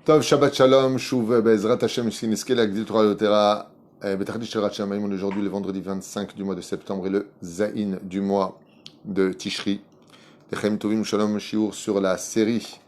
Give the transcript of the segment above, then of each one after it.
Tov Shabbat Shalom, Shuv Bezrat Hashem, Shinizke, la Gdil Torah Lotera, Betardit Shel Rat Shamayim, on est aujourd'hui le vendredi 25 du mois de septembre et le Zaïn du mois de Tishri. Lechem Tovim Shalom Shiur sur la série.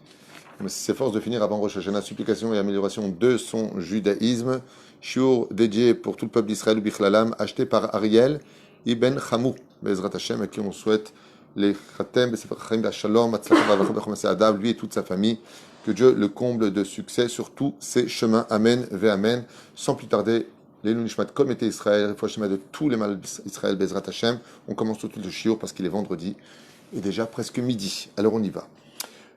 Il s'efforce de finir avant Rosh Hashanah, supplication et amélioration de son judaïsme. Shiur dédié pour tout le peuple d'Israël, Bichlalam, acheté par Ariel Ibn Chamou, Bezrat Hashem, à qui on souhaite les Khatem, Besefer Chaim, Shalom, Atzlacha, Bavachot, Bechomase Adav, lui et toute sa famille. Que Dieu le comble de succès sur tous ses chemins. Amen, ve Amen. Sans plus tarder, les Nishmat Kol Mete Israël, le chemin de tous les malades d'Israël, Bezrat Hashem. On commence tout de suite le shiur parce qu'il est vendredi et déjà presque midi. Alors on y va.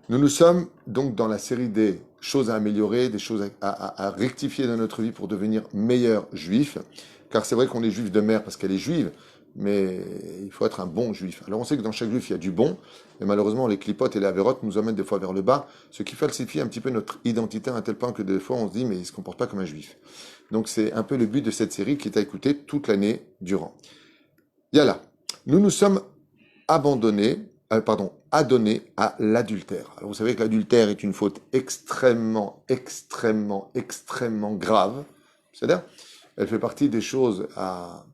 Nous sommes donc dans la série des choses à améliorer, des choses à rectifier dans notre vie pour devenir meilleurs juifs. Car c'est vrai qu'on est juif de mère parce qu'elle est juive, mais il faut être un bon juif. Alors on sait que dans chaque juif, il y a du bon, mais malheureusement, les clipotes et les avérotes nous emmènent des fois vers le bas, ce qui falsifie un petit peu notre identité à un tel point que des fois on se dit, mais il ne se comporte pas comme un juif. Donc c'est un peu le but de cette série qui est à écouter toute l'année durant. Yalla, nous nous sommes adonnés à l'adultère. Alors vous savez que l'adultère est une faute extrêmement grave. C'est-à-dire, elle fait partie des choses à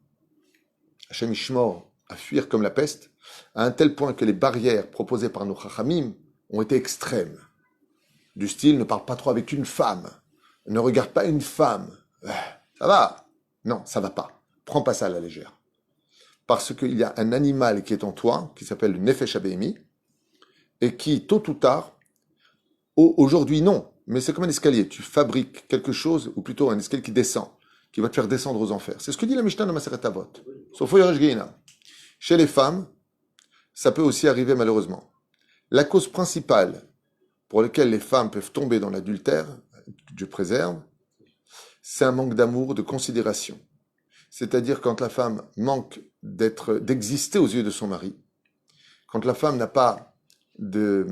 Hashem Yishmor, à fuir comme la peste, à un tel point que les barrières proposées par nos chachamim ont été extrêmes. Du style, ne parle pas trop avec une femme, ne regarde pas une femme. Ça va? Non, ça va pas. Prends pas ça à la légère. Parce qu'il y a un animal qui est en toi, qui s'appelle le Nefesh Abémi, et qui, tôt ou tard, aujourd'hui non, mais c'est comme un escalier. Tu fabriques quelque chose, ou plutôt un escalier qui descend, qui va te faire descendre aux enfers. C'est ce que dit la Mishnah dans Maseret Avot. Sauf chez les femmes, ça peut aussi arriver malheureusement. La cause principale pour laquelle les femmes peuvent tomber dans l'adultère, Dieu préserve, c'est un manque d'amour, de considération. C'est-à-dire quand la femme manque d'exister aux yeux de son mari, quand la femme n'a pas de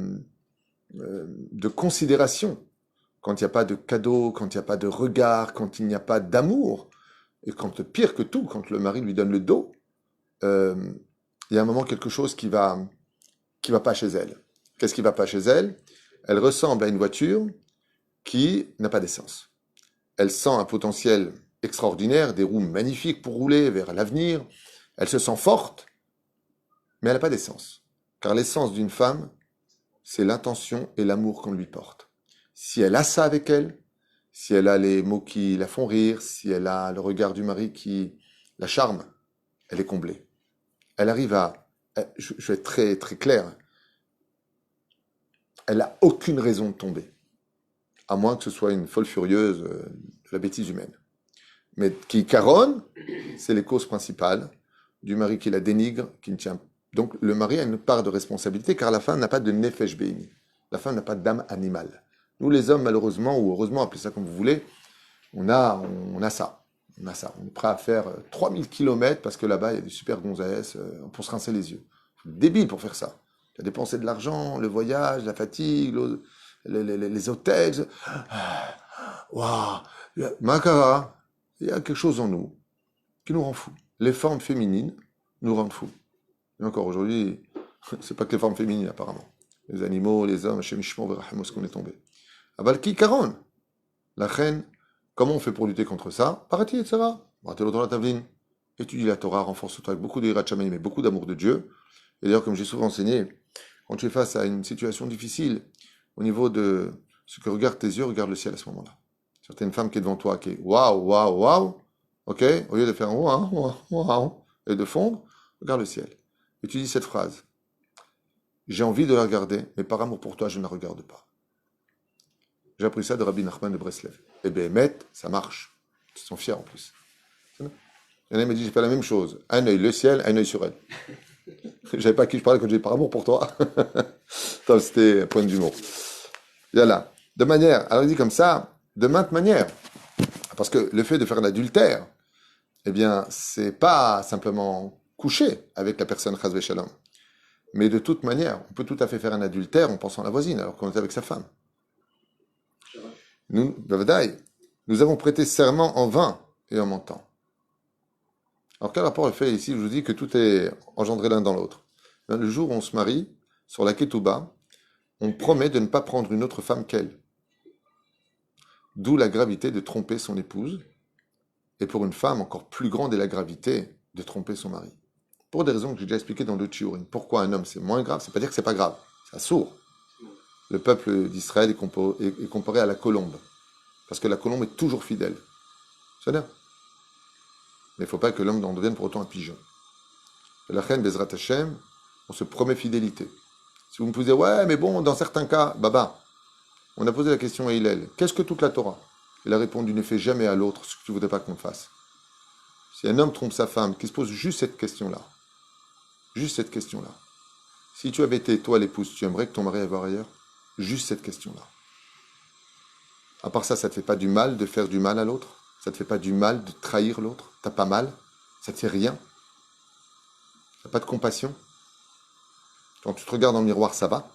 considération, quand il n'y a pas de cadeau, quand il n'y a pas de regard, quand il n'y a pas d'amour, et quand, pire que tout, quand le mari lui donne le dos, il y a un moment quelque chose qui va pas chez elle. Qu'est-ce qui va pas chez elle? Elle ressemble à une voiture qui n'a pas d'essence. Elle sent un potentiel extraordinaire, des roues magnifiques pour rouler vers l'avenir. Elle se sent forte, mais elle n'a pas d'essence. Car l'essence d'une femme, c'est l'intention et l'amour qu'on lui porte. Si elle a ça avec elle, si elle a les mots qui la font rire, si elle a le regard du mari qui la charme, elle est comblée. Elle arrive à... Je vais être très, très clair. Elle n'a aucune raison de tomber. À moins que ce soit une folle furieuse de la bêtise humaine. Mais qui caronne, c'est les causes principales du mari qui la dénigre, qui ne tient. Donc le mari a une part de responsabilité, car la femme n'a pas de nefesh beini. La femme n'a pas d'âme animale. Nous les hommes, malheureusement, ou heureusement, appelez ça comme vous voulez, on a ça. On a ça. On est prêt à faire 3000 kilomètres parce que là-bas, il y a des super gonzesses pour se rincer les yeux. Débile pour faire ça. Tu as dépensé de l'argent, le voyage, la fatigue, les hôtels. Waouh! Makara, il y a quelque chose en nous qui nous rend fous. Les formes féminines nous rendent fous. Et encore aujourd'hui, c'est pas que les formes féminines apparemment. Les animaux, les hommes, Hashem Yishmor Verachemos, qu'on est tombé. Abalki Karon. La reine, comment on fait pour lutter contre ça? Parati et Sarah. Étudie la Torah, renforce-toi avec beaucoup de Yirat Shamayim et beaucoup d'amour de Dieu. Et d'ailleurs, comme j'ai souvent enseigné, quand tu es face à une situation difficile, au niveau de ce que regardent tes yeux, regarde le ciel à ce moment-là. Certaines femmes qui est devant toi, qui est waouh, waouh, waouh, ok, au lieu de faire waouh, waouh, waouh, et de fondre, regarde le ciel. Et tu dis cette phrase. J'ai envie de la regarder, mais par amour pour toi, je ne la regarde pas. J'ai appris ça de Rabbi Nachman de Breslev. Et Béhémet, ça marche. Ils sont fiers en plus. Il y en a qui m'a dit, j'ai fait la même chose. Un œil le ciel, un œil sur elle. Je savais pas à qui je parlais quand j'ai dit par amour pour toi. C'était un point d'humour. Voilà. De manière, alors il dit comme ça, de maintes manières. Parce que le fait de faire l'adultère, eh bien, c'est pas simplement coucher avec la personne chas v'shalom. Mais de toute manière, on peut tout à fait faire un adultère en pensant à la voisine, alors qu'on est avec sa femme. Nous, nous avons prêté serment en vain et en mentant. Alors quel rapport est fait ici? Je vous dis que tout est engendré l'un dans l'autre. Le jour où on se marie, sur la ketouba, on promet de ne pas prendre une autre femme qu'elle. D'où la gravité de tromper son épouse. Et pour une femme, encore plus grande est la gravité de tromper son mari. Pour des raisons que j'ai déjà expliquées dans d'autres shiurim. Pourquoi un homme c'est moins grave? C'est pas dire que c'est pas grave. C'est sourd. Le peuple d'Israël est comparé à la colombe. Parce que la colombe est toujours fidèle. C'est bien. Mais il ne faut pas que l'homme en devienne pour autant un pigeon. La reine Bezrat Hashem, on se promet fidélité. Si vous me posez, ouais, mais bon, dans certains cas, Baba, on a posé la question à Hillel, qu'est-ce que toute la Torah? Il a répondu, ne fais jamais à l'autre ce que tu ne voudrais pas qu'on fasse. Si un homme trompe sa femme, qu'il se pose juste cette question-là, si tu avais été, toi, l'épouse, tu aimerais que ton mari aille voir ailleurs? Juste cette question-là. À part ça, ça ne te fait pas du mal de faire du mal à l'autre? Ça ne te fait pas du mal de trahir l'autre? T'as pas mal? Ça ne te fait rien? T'as pas de compassion? Quand tu te regardes dans le miroir, ça va?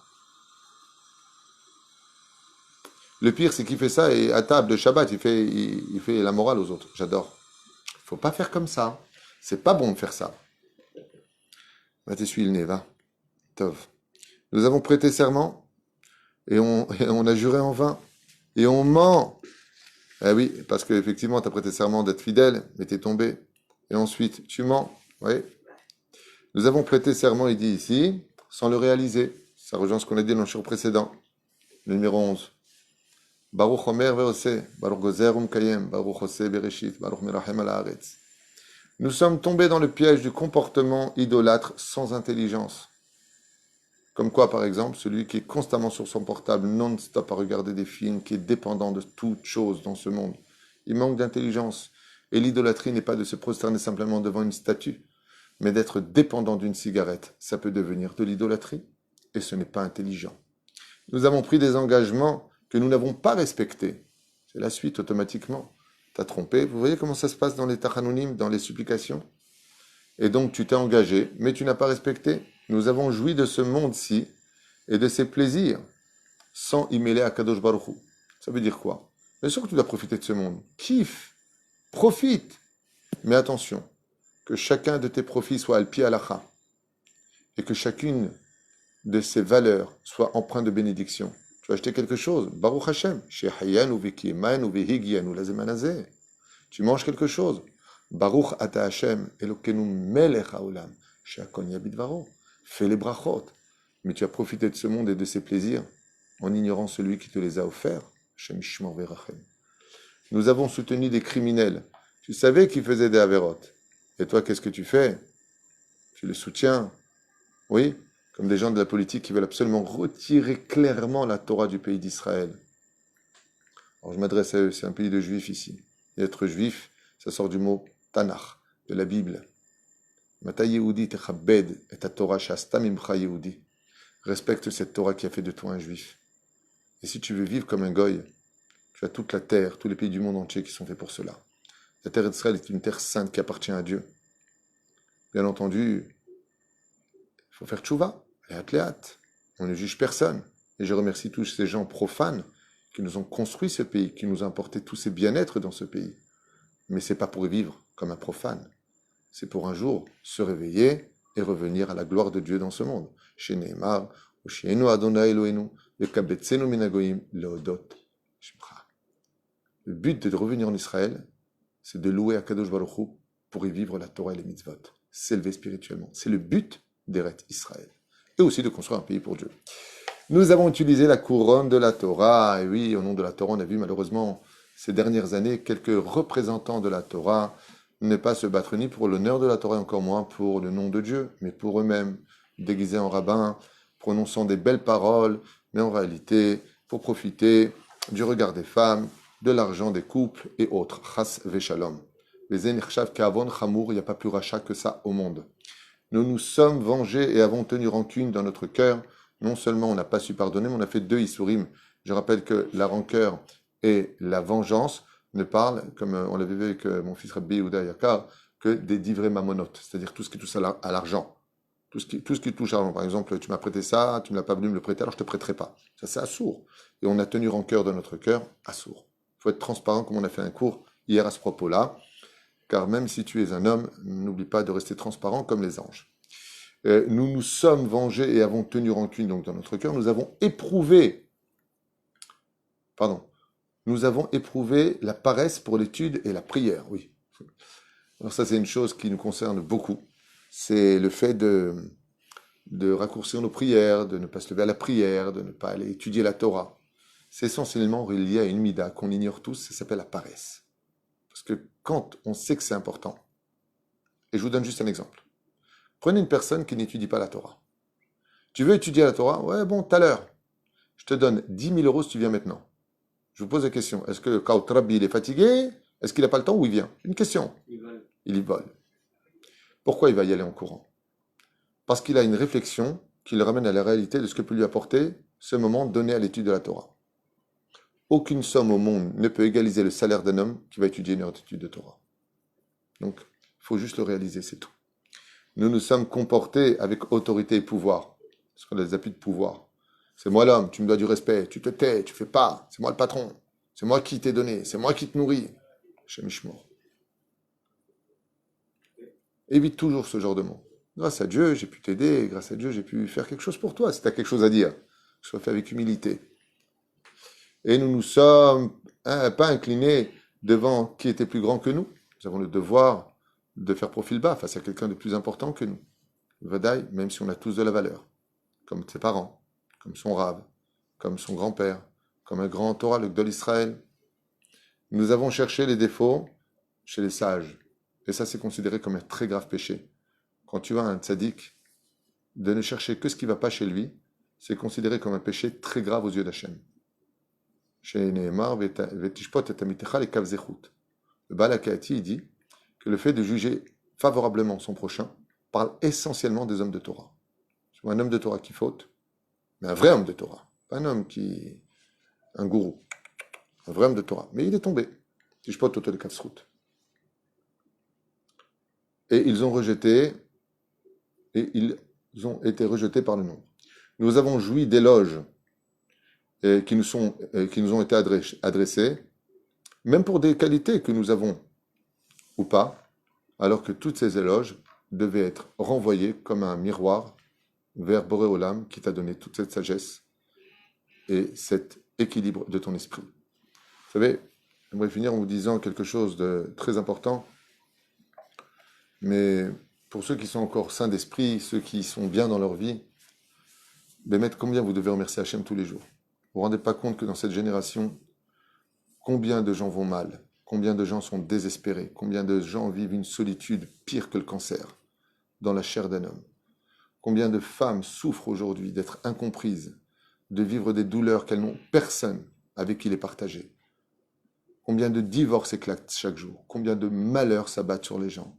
Le pire, c'est qu'il fait ça et à table de Shabbat, il fait la morale aux autres. J'adore. Il faut pas faire comme ça. C'est pas bon de faire ça. Va t'essuyer le nez, va. Tov. Nous avons prêté serment et on a juré en vain. Et on ment. Eh oui, parce qu'effectivement, tu as prêté serment d'être fidèle, mais tu es tombé. Et ensuite, tu mens. Oui. Nous avons prêté serment, il dit ici, sans le réaliser. Ça rejoint ce qu'on a dit dans le jour précédent. Le numéro 11. Baruch Omer ve'oseh, Baruch Gozer Kayem, Baruch Oseh Bereshit, Baruch Merachem al Haaretz. Nous sommes tombés dans le piège du comportement idolâtre sans intelligence. Comme quoi, par exemple, celui qui est constamment sur son portable, non-stop à regarder des films, qui est dépendant de toute chose dans ce monde. Il manque d'intelligence. Et l'idolâtrie n'est pas de se prosterner simplement devant une statue, mais d'être dépendant d'une cigarette. Ça peut devenir de l'idolâtrie, et ce n'est pas intelligent. Nous avons pris des engagements que nous n'avons pas respectés. C'est la suite automatiquement. Tu as trompé. Vous voyez comment ça se passe dans les tachanounim, dans les supplications? Et donc tu t'es engagé, mais tu n'as pas respecté. Nous avons joui de ce monde-ci et de ses plaisirs sans y mêler à Kadosh Baruch Hu. Ça veut dire quoi? Bien sûr que tu dois profiter de ce monde. Kiffe, profite. Mais attention, que chacun de tes profits soit al-pi halacha et que chacune de ces valeurs soit empreinte de bénédiction. Tu vas acheter quelque chose, Baruch Hashem, Shehayanu v'kiyemanu v'higyanu lazemanazeh. Tu manges quelque chose, Baruch ata Hashem, Elokenu melech haolam, she'akol yabid varo. Fais les brachot. Mais tu as profité de ce monde et de ses plaisirs en ignorant celui qui te les a offerts, Hashem Yishmor v'rachem. Nous avons soutenu des criminels. Tu savais qu'ils faisaient des avérotes. Et toi, qu'est-ce que tu fais? Tu les soutiens. Oui, comme des gens de la politique qui veulent absolument retirer clairement la Torah du pays d'Israël. Alors je m'adresse à eux, c'est un pays de juifs ici. Et être juif, ça sort du mot Tanakh, de la Bible. Mata Yehudi techabed et ta Torah shasta mimcha Yehudi. Respecte cette Torah qui a fait de toi un juif. Et si tu veux vivre comme un goy, tu as toute la terre, tous les pays du monde entier qui sont faits pour cela. La terre d'Israël est une terre sainte qui appartient à Dieu. Bien entendu, il faut faire tchouva. On ne juge personne. Et je remercie tous ces gens profanes qui nous ont construit ce pays, qui nous ont apporté tous ces bien-être dans ce pays. Mais ce n'est pas pour y vivre comme un profane. C'est pour un jour se réveiller et revenir à la gloire de Dieu dans ce monde. Chez Neymar, ou chez Enu Adonai Eloheinu, le Kabetzenu Minagoim, Leodot, Shemcha. Le but de revenir en Israël, c'est de louer Akadosh Baruch Hu pour y vivre la Torah et les mitzvot. S'élever spirituellement. C'est le but d'Eret Israël. Et aussi de construire un pays pour Dieu. Nous avons utilisé la couronne de la Torah. Et oui, au nom de la Torah, on a vu malheureusement ces dernières années quelques représentants de la Torah ne pas se battre ni pour l'honneur de la Torah, encore moins pour le nom de Dieu, mais pour eux-mêmes, déguisés en rabbins, prononçant des belles paroles, mais en réalité, pour profiter du regard des femmes, de l'argent des couples et autres. Chas veshalom. Les Enirchav Kavon Chamour, il n'y a pas plus rachat que ça au monde. Nous nous sommes vengés et avons tenu rancune dans notre cœur. Non seulement on n'a pas su pardonner, mais on a fait 2 Issourim. Je rappelle que la rancœur et la vengeance ne parlent, comme on l'avait vu avec mon fils Rabbi Yehuda Yakar, que des divrei mamonotes, c'est-à-dire tout ce qui touche à l'argent. Tout ce qui touche à l'argent. Par exemple, tu m'as prêté ça, tu ne m'as pas voulu me le prêter, alors je ne te prêterai pas. Ça, c'est assourd. Et on a tenu rancœur dans notre cœur, assourd. Il faut être transparent, comme on a fait un cours hier à ce propos-là. Car même si tu es un homme, n'oublie pas de rester transparent comme les anges. Nous nous sommes vengés et avons tenu rancune donc dans notre cœur. Nous avons éprouvé, nous avons éprouvé la paresse pour l'étude et la prière. Oui. Alors ça, c'est une chose qui nous concerne beaucoup. C'est le fait de raccourcir nos prières, de ne pas se lever à la prière, de ne pas aller étudier la Torah. C'est essentiellement relié à une mida qu'on ignore tous, ça s'appelle la paresse. Parce que quand on sait que c'est important, et je vous donne juste un exemple. Prenez une personne qui n'étudie pas la Torah. Tu veux étudier la Torah? Ouais, bon, tout à l'heure. Je te donne 10 000 euros si tu viens maintenant. Je vous pose la question. Est-ce que quand Rabbi il est fatigué? Est-ce qu'il n'a pas le temps ou il vient? Une question. Il y vole. Pourquoi il va y aller en courant? Parce qu'il a une réflexion qui le ramène à la réalité de ce que peut lui apporter ce moment donné à l'étude de la Torah. Aucune somme au monde ne peut égaliser le salaire d'un homme qui va étudier une heure d'étude de Torah. Donc, il faut juste le réaliser, c'est tout. Nous nous sommes comportés avec autorité et pouvoir. Parce qu'on a des appuis de pouvoir. C'est moi l'homme, tu me dois du respect, tu te tais, tu fais pas, c'est moi le patron, c'est moi qui t'ai donné, c'est moi qui te nourris. Shemishmor. Évite toujours ce genre de mots. Grâce à Dieu, j'ai pu t'aider, grâce à Dieu, j'ai pu faire quelque chose pour toi, si tu as quelque chose à dire. Sois fait avec humilité. Et nous nous sommes pas inclinés devant qui était plus grand que nous. Nous avons le devoir de faire profil bas face à quelqu'un de plus important que nous. Vadaï, même si on a tous de la valeur, comme ses parents, comme son rave, comme son grand-père, comme un grand Torah, le Gdol Israël. Nous avons cherché les défauts chez les sages. Et ça, c'est considéré comme un très grave péché. Quand tu vois un tzaddik, de ne chercher que ce qui ne va pas chez lui, c'est considéré comme un péché très grave aux yeux d'Hachem. Chez Nehemar, Vetishpot et Amitecha les Kavzechut. Le Baal HaKahati, il dit que le fait de juger favorablement son prochain parle essentiellement des hommes de Torah. Tu vois un homme de Torah qui faute, mais un vrai homme de Torah, pas un homme qui... un gourou, un vrai homme de Torah. Mais il est tombé. Tishpot Toto les Kavzechut. Et ils ont rejeté, et ils ont été rejetés par le nombre. Nous avons joui d'éloges qui nous ont été adressés, même pour des qualités que nous avons ou pas, alors que toutes ces éloges devaient être renvoyées comme un miroir vers Boré Olam qui t'a donné toute cette sagesse et cet équilibre de ton esprit. Vous savez, j'aimerais finir en vous disant quelque chose de très important, mais pour ceux qui sont encore sains d'esprit, ceux qui sont bien dans leur vie, Bémet, combien vous devez remercier Hachem tous les jours. Vous ne vous rendez pas compte que dans cette génération, combien de gens vont mal, combien de gens sont désespérés, combien de gens vivent une solitude pire que le cancer dans la chair d'un homme. Combien de femmes souffrent aujourd'hui d'être incomprises, de vivre des douleurs qu'elles n'ont personne avec qui les partager. Combien de divorces éclatent chaque jour, combien de malheurs s'abattent sur les gens.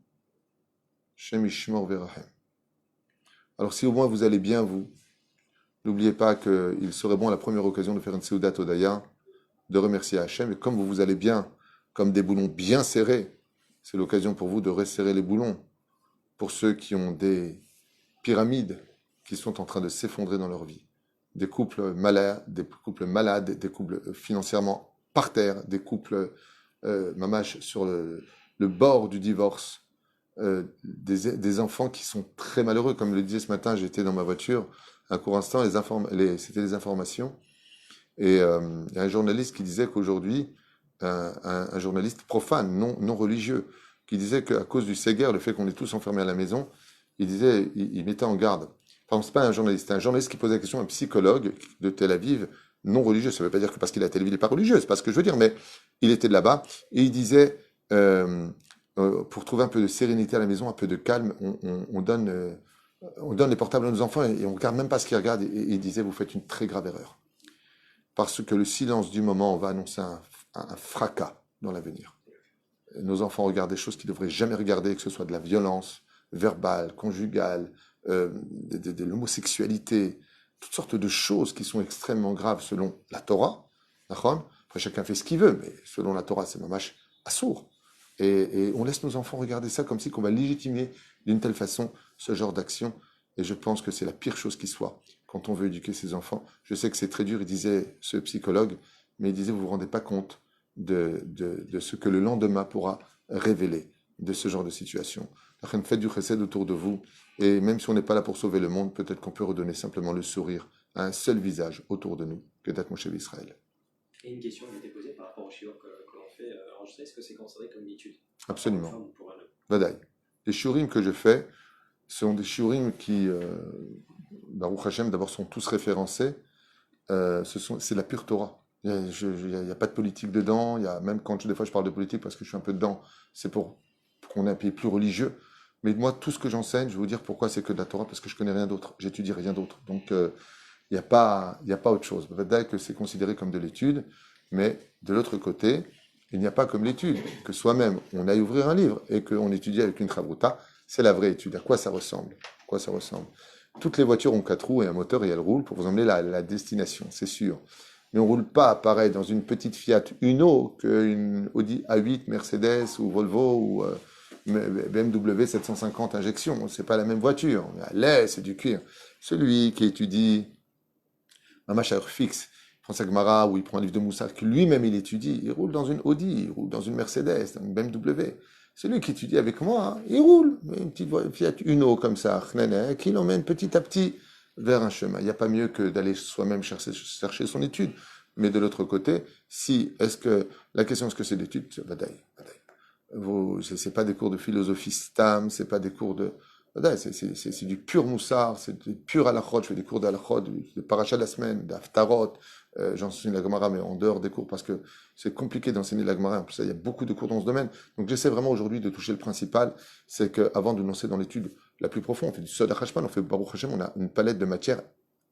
Shem Ishmor Verahem. Alors si au moins vous allez bien, vous, n'oubliez pas qu'il serait bon à la première occasion de faire une Seudat Odaya, de remercier Hachem, et comme vous allez bien, comme des boulons bien serrés, c'est l'occasion pour vous de resserrer les boulons. Pour ceux qui ont des pyramides qui sont en train de s'effondrer dans leur vie, des couples malades, des couples financièrement par terre, des couples mamash sur le bord du divorce, des enfants qui sont très malheureux. Comme le disait ce matin, j'étais dans ma voiture, un court instant, c'était les informations, et il y a un journaliste qui disait qu'aujourd'hui, un journaliste profane, non religieux, qui disait qu'à cause du Séguer, le fait qu'on est tous enfermés à la maison, il mettait en garde. Enfin, c'est pas un journaliste, c'est un journaliste qui posait la question à un psychologue de Tel Aviv, non religieux. Ça ne veut pas dire que parce qu'il est à Tel Aviv, il n'est pas religieux, c'est pas ce que je veux dire, mais il était de là-bas, et il disait, pour trouver un peu de sérénité à la maison, un peu de calme, on donne les portables à nos enfants et on ne regarde même pas ce qu'ils regardent. Et il disait, vous faites une très grave erreur. Parce que le silence du moment va annoncer un fracas dans l'avenir. Nos enfants regardent des choses qu'ils ne devraient jamais regarder, que ce soit de la violence verbale, conjugale, de l'homosexualité, toutes sortes de choses qui sont extrêmement graves selon la Torah. Après, chacun fait ce qu'il veut, mais selon la Torah, c'est mamash assourd. Et on laisse nos enfants regarder ça comme si qu'on va légitimer d'une telle façon ce genre d'action. Et je pense que c'est la pire chose qui soit quand on veut éduquer ses enfants. Je sais que c'est très dur, il disait ce psychologue, mais il disait, vous ne vous rendez pas compte de ce que le lendemain pourra révéler de ce genre de situation. Faites du chesed autour de vous, et même si on n'est pas là pour sauver le monde, peut-être qu'on peut redonner simplement le sourire à un seul visage autour de nous, que d'être Moshe Israël. Et une question qui a été posée par rapport en shiur que l'on fait enregistrer, est-ce que c'est considéré comme une étude? Absolument. Enfin, pour un- Vadaï. Les shiurim que je fais sont des shiurim qui, Baruch Hashem, d'abord sont tous référencés. C'est la pure Torah. Il y a pas de politique dedans. Même quand des fois je parle de politique parce que je suis un peu dedans, c'est pour qu'on ait un pays plus religieux. Mais moi, tout ce que j'enseigne, je vais vous dire pourquoi c'est que de la Torah, parce que je connais rien d'autre. J'étudie rien d'autre. Donc, il y a pas autre chose. Peut-être que c'est considéré comme de l'étude, mais de l'autre côté, il n'y a pas comme l'étude. Que soi-même, on aille ouvrir un livre et qu'on étudie avec une chavruta, c'est la vraie étude. À quoi ça ressemble? À quoi ça ressemble? Toutes les voitures ont 4 roues et un moteur et elles roulent pour vous emmener à la destination, c'est sûr. Mais on roule pas pareil dans une petite Fiat Uno qu'une Audi A8, Mercedes ou Volvo ou BMW 750 injection. C'est pas la même voiture. Là, c'est du cuir. Celui qui étudie Mamash à heure fixe, il prend sa Gemara ou il prend un livre de Moussard que lui-même il étudie, il roule dans une Audi, il roule dans une Mercedes, dans une BMW. Celui qui étudie avec moi, hein, il roule une petite Fiat Uno comme ça, qui l'emmène petit à petit vers un chemin. Il n'y a pas mieux que d'aller soi-même chercher son étude. Mais de l'autre côté, la question est-ce que c'est l'étude? Vadaï. C'est pas des cours de philosophie stam, c'est pas des cours de, c'est du pur moussard, c'est du pur halachot. Je fais des cours d'halachot, de paracha de la semaine, d'aftarot. J'enseigne la Gemara, mais en dehors des cours, parce que c'est compliqué d'enseigner la Gemara. En plus, il y a beaucoup de cours dans ce domaine. Donc, j'essaie vraiment aujourd'hui de toucher le principal. C'est qu'avant de lancer dans l'étude la plus profonde, on fait du Sod HaChashman, on fait Baruch Hashem, on a une palette de matières,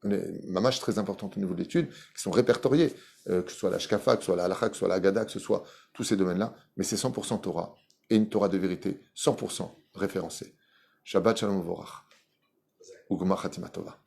mamash très importante au niveau de l'étude, qui sont répertoriées, que ce soit la Shkafa, que ce soit la Halakha, que ce soit la Haggadah, que ce soit tous ces domaines-là. Mais c'est 100% Torah. Et une Torah de vérité, 100% référencée. Shabbat Shalom Vorach. Ugma Khatima Tova.